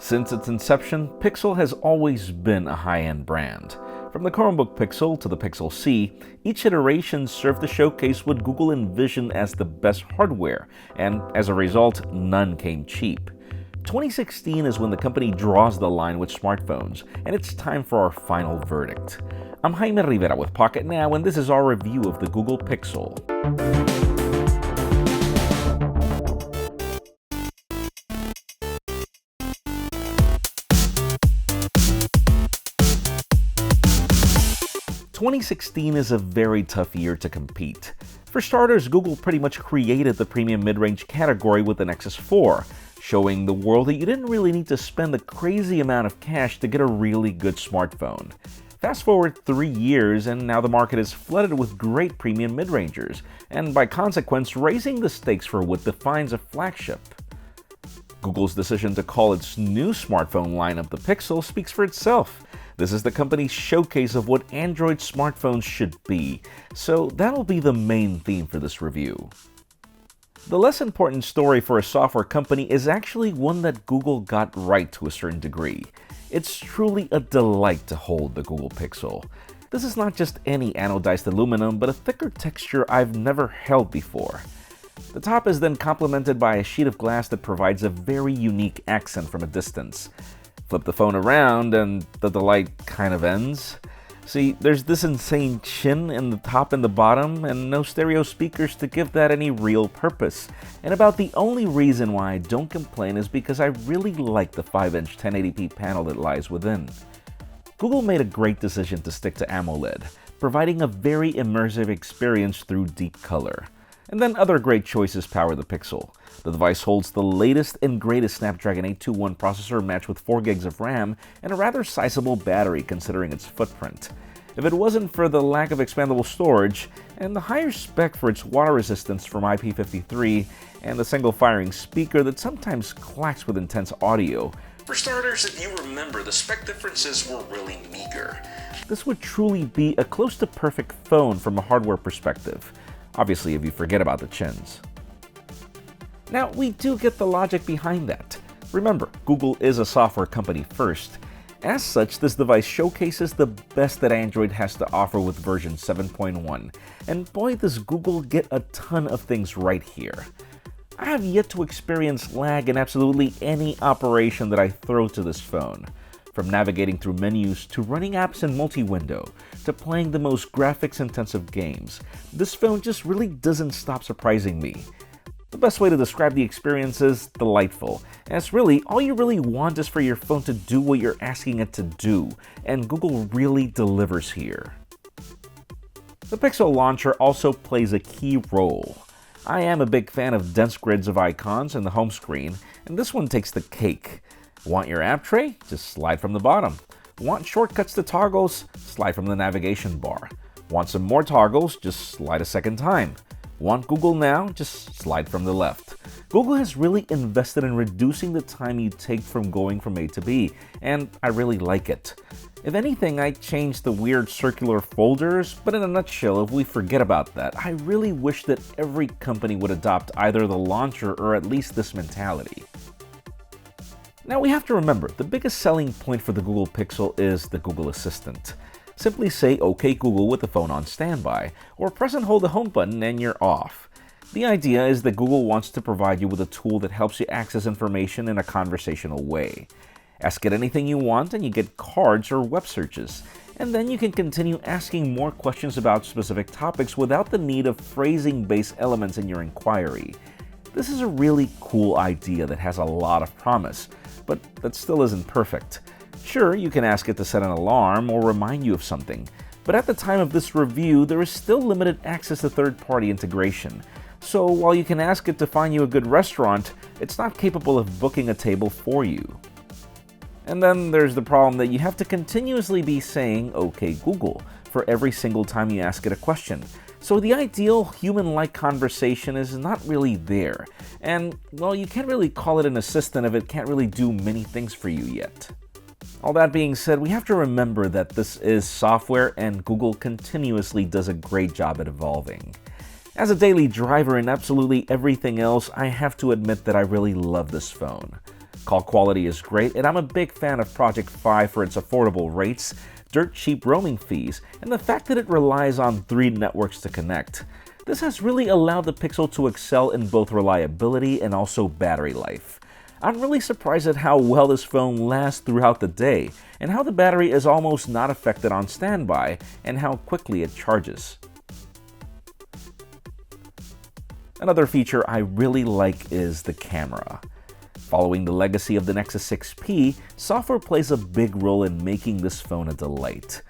Since its inception, Pixel has always been a high-end brand. From the Chromebook Pixel to the Pixel C, each iteration served to showcase what Google envisioned as the best hardware, and as a result, none came cheap. 2016 is when the company draws the line with smartphones, and it's time for our final verdict. I'm Jaime Rivera with Pocketnow, and this is our review of the Google Pixel. "2016 is a very tough year to compete. For starters, Google pretty much created the premium mid-range category with the Nexus 4, showing the world that you didn't really need to spend a crazy amount of cash to get a really good smartphone. Fast forward 3 years, and now the market is flooded with great premium mid-rangers, and by consequence, raising the stakes for what defines a flagship. Google's decision to call its new smartphone lineup the Pixel speaks for itself. This is the company's showcase of what Android smartphones should be, so that'll be the main theme for this review. The less important story for a software company is actually one that Google got right to a certain degree. It's truly a delight to hold the Google Pixel. This is not just any anodized aluminum, but a thicker texture I've never held before. The top is then complemented by a sheet of glass that provides a very unique accent from a distance. Flip the phone around and the delight kind of ends. See, there's this insane chin in the top and the bottom, and no stereo speakers to give that any real purpose. And about the only reason why I don't complain is because I really like the 5-inch 1080p panel that lies within. Google made a great decision to stick to AMOLED, providing a very immersive experience through deep color. And then other great choices power the Pixel. The device holds the latest and greatest Snapdragon 821 processor matched with 4 gigs of RAM and a rather sizable battery considering its footprint. If it wasn't for the lack of expandable storage and the higher spec for its water resistance from IP53 and the single firing speaker that sometimes clacks with intense audio. For starters, if you remember, the spec differences were really meager. This would truly be a close to perfect phone from a hardware perspective. Obviously, if you forget about the chins. Now, we do get the logic behind that. Remember, Google is a software company first. As such, this device showcases the best that Android has to offer with version 7.1. And boy, does Google get a ton of things right here. I have yet to experience lag in absolutely any operation that I throw to this phone. From navigating through menus, to running apps in multi-window, to playing the most graphics-intensive games, this phone just really doesn't stop surprising me. The best way to describe the experience is delightful, as really, all you really want is for your phone to do what you're asking it to do, and Google really delivers here. The Pixel launcher also plays a key role. I am a big fan of dense grids of icons in the home screen, and this one takes the cake. Want your app tray? Just slide from the bottom. Want shortcuts to toggles? Slide from the navigation bar. Want some more toggles? Just slide a second time. Want Google Now? Just slide from the left. Google has really invested in reducing the time you take from going from A to B, and I really like it. If anything, I changed the weird circular folders, but in a nutshell, if we forget about that, I really wish that every company would adopt either the launcher or at least this mentality. Now we have to remember, the biggest selling point for the Google Pixel is the Google Assistant. Simply say OK Google with the phone on standby, or press and hold the home button and you're off. The idea is that Google wants to provide you with a tool that helps you access information in a conversational way. Ask it anything you want and you get cards or web searches, and then you can continue asking more questions about specific topics without the need of phrasing-based elements in your inquiry. This is a really cool idea that has a lot of promise, but that still isn't perfect. Sure, you can ask it to set an alarm or remind you of something, but at the time of this review, there is still limited access to third-party integration. So while you can ask it to find you a good restaurant, it's not capable of booking a table for you. And then there's the problem that you have to continuously be saying OK Google for every single time you ask it a question. So the ideal human-like conversation is not really there. And, well, you can't really call it an assistant if it can't really do many things for you yet. All that being said, we have to remember that this is software and Google continuously does a great job at evolving. As a daily driver and absolutely everything else, I have to admit that I really love this phone. Call quality is great, and I'm a big fan of Project Fi for its affordable rates, dirt cheap roaming fees, and the fact that it relies on 3 networks to connect. This has really allowed the Pixel to excel in both reliability and also battery life. I'm really surprised at how well this phone lasts throughout the day, and how the battery is almost not affected on standby, and how quickly it charges. Another feature I really like is the camera. Following the legacy of the Nexus 6P, software plays a big role in making this phone a delight.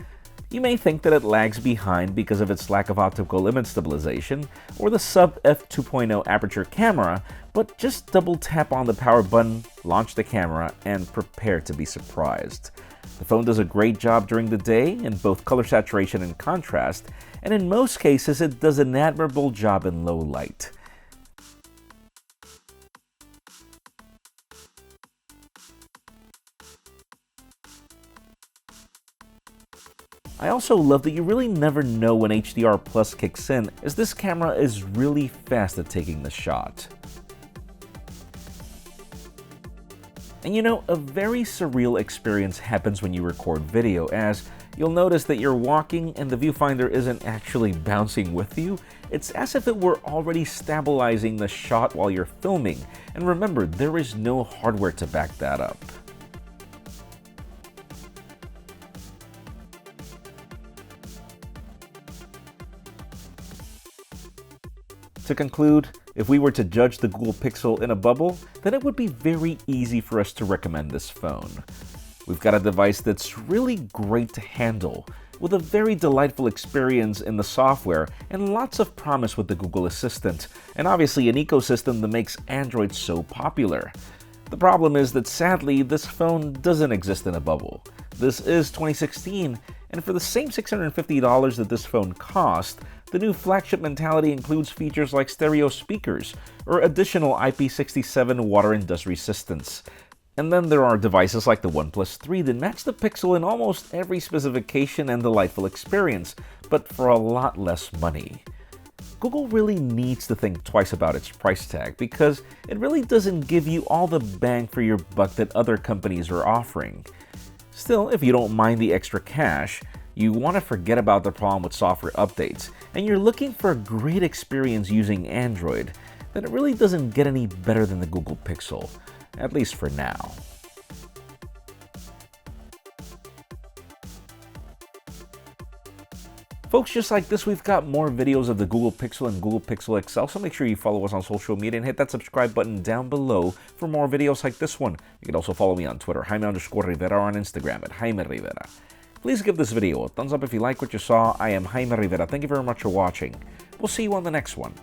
You may think that it lags behind because of its lack of optical image stabilization or the sub f2.0 aperture camera, but just double tap on the power button, launch the camera, and prepare to be surprised. The phone does a great job during the day in both color saturation and contrast, and in most cases it does an admirable job in low light. I also love that you really never know when HDR Plus kicks in, as this camera is really fast at taking the shot. And you know, a very surreal experience happens when you record video, as you'll notice that you're walking and the viewfinder isn't actually bouncing with you. It's as if it were already stabilizing the shot while you're filming. And remember, there is no hardware to back that up. To conclude, if we were to judge the Google Pixel in a bubble, then it would be very easy for us to recommend this phone. We've got a device that's really great to handle, with a very delightful experience in the software and lots of promise with the Google Assistant, and obviously an ecosystem that makes Android so popular. The problem is that sadly, this phone doesn't exist in a bubble. This is 2016, and for the same $650 that this phone cost, the new flagship mentality includes features like stereo speakers or additional IP67 water and dust resistance. And then there are devices like the OnePlus 3 that match the Pixel in almost every specification and delightful experience, but for a lot less money. Google really needs to think twice about its price tag because it really doesn't give you all the bang for your buck that other companies are offering. Still, if you don't mind the extra cash, you want to forget about the problem with software updates, and you're looking for a great experience using Android, then it really doesn't get any better than the Google Pixel, at least for now. Folks, just like this, we've got more videos of the Google Pixel and Google Pixel XL, so make sure you follow us on social media and hit that subscribe button down below for more videos like this one. You can also follow me on Twitter, Jaime_Rivera, or on Instagram at Jaime Rivera. Please give this video a thumbs up if you like what you saw. I am Jaime Rivera. Thank you very much for watching. We'll see you on the next one.